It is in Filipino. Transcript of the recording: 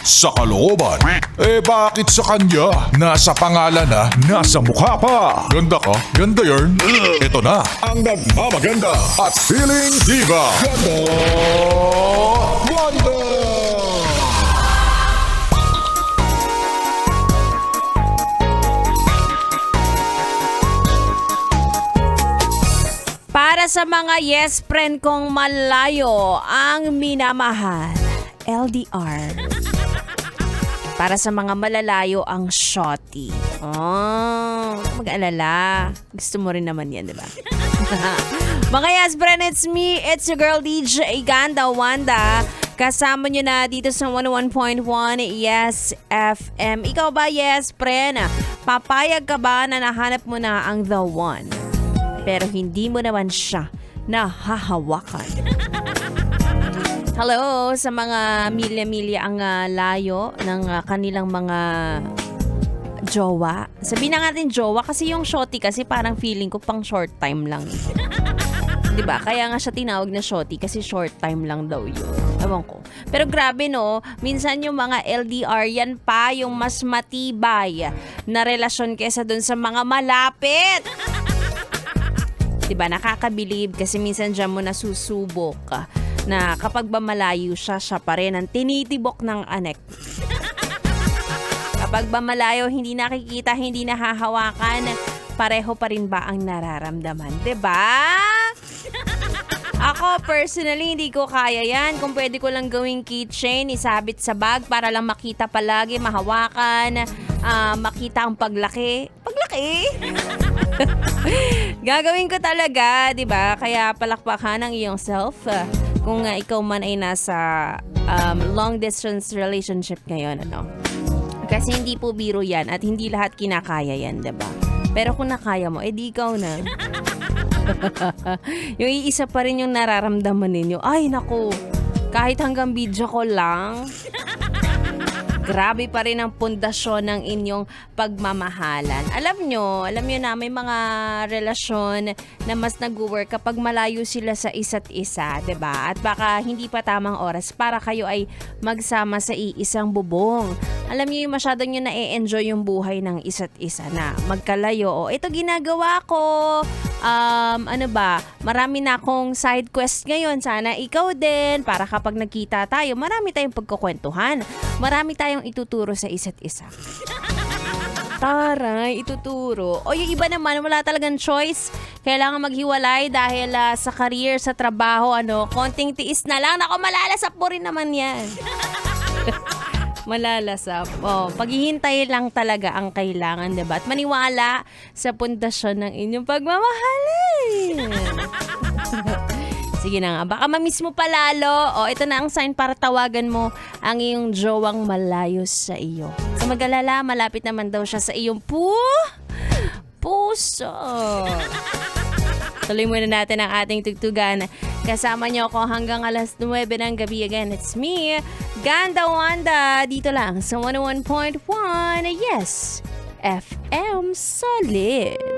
sa kalooban. Bakit sa kanya? Nasa pangalan na, nasa mukha pa. Ganda ka? Ganda yarn. Ito na, ang nagmamaganda at feeling diva. Ganda Wanda! Para sa mga yes friend kong malayo ang minamahal, LDR. Para sa mga malalayo ang shorty. Oh, mag-alala. Gusto mo rin naman yan, di ba? Mga yes friend, it's me. It's your girl DJ Ganda Wanda. Kasama nyo na dito sa 101.1 Yes FM. Ikaw ba, yes friend? Papayag ka ba na nahanap mo na ang the one? Pero hindi mo naman siya nahahawakan. Hello sa mga milya-milya ang layo ng kanilang mga jowa. Sabihin na natin jowa kasi yung shorty kasi parang feeling ko pang short time lang. Diba? Kaya nga siya tinawag na shorty kasi short time lang daw yun. Ewan ko. Pero grabe no, minsan yung mga LDR yan pa yung mas matibay na relasyon kesa dun sa mga malapit. Diba, nakakabilib kasi minsan dyan mo nasusubok na kapag ba malayo siya, siya pa rin ang tinitibok ng anek. Kapag ba malayo, hindi nakikita, hindi nahahawakan, pareho pa rin ba ang nararamdaman? Diba? Ako, personally, hindi ko kaya yan. Kung pwede ko lang gawing keychain, isabit sa bag para lang makita palagi, mahawakan, makita ang paglaki. Paglaki? Gagawin ko talaga, 'di ba? Kaya palakpakan ang iyong self kung ikaw man ay nasa long distance relationship ngayon, ano. Kasi hindi po biro 'yan at hindi lahat kinakaya 'yan, 'di ba? Pero kung nakaya mo, edi ikaw na. Yung iisa pa rin yung nararamdaman ninyo. Ay, naku. Kahit hanggang video ko lang. Grabe pa rin ang pundasyon ng inyong pagmamahalan. Alam nyo na may mga relasyon na mas nag-work kapag malayo sila sa isa't isa, 'di ba? At baka hindi pa tamang oras para kayo ay magsama sa iisang bubong. Alam niyo, masyado nyo na-enjoy yung buhay ng isa't isa na magkalayo. O, ito ginagawa ko. Marami na akong side quest ngayon. Sana ikaw din. Para kapag nagkita tayo, marami tayong pagkukwentuhan. Marami tayong ituturo sa isa't isa. Taray, ituturo. O yung iba naman, wala talagang choice. Kailangan maghiwalay dahil sa career, sa trabaho, konting tiis na lang. Naku, malalasap mo rin naman yan. Malalasap. Paghihintay lang talaga ang kailangan, diba? At maniwala sa pundasyon ng inyong pagmamahalin. Sige na nga, baka mamiss mo palalo. Ito na ang sign para tawagan mo ang iyong jowang malayo sa iyo. Sa mag-alala, malapit naman daw siya sa iyong puso. Tuloy muna natin ang ating tugtugan. Kasama niyo ako hanggang alas 9 ng gabi. Again, it's me, Ganda Wanda. Dito lang sa 101.1 Yes FM Solid.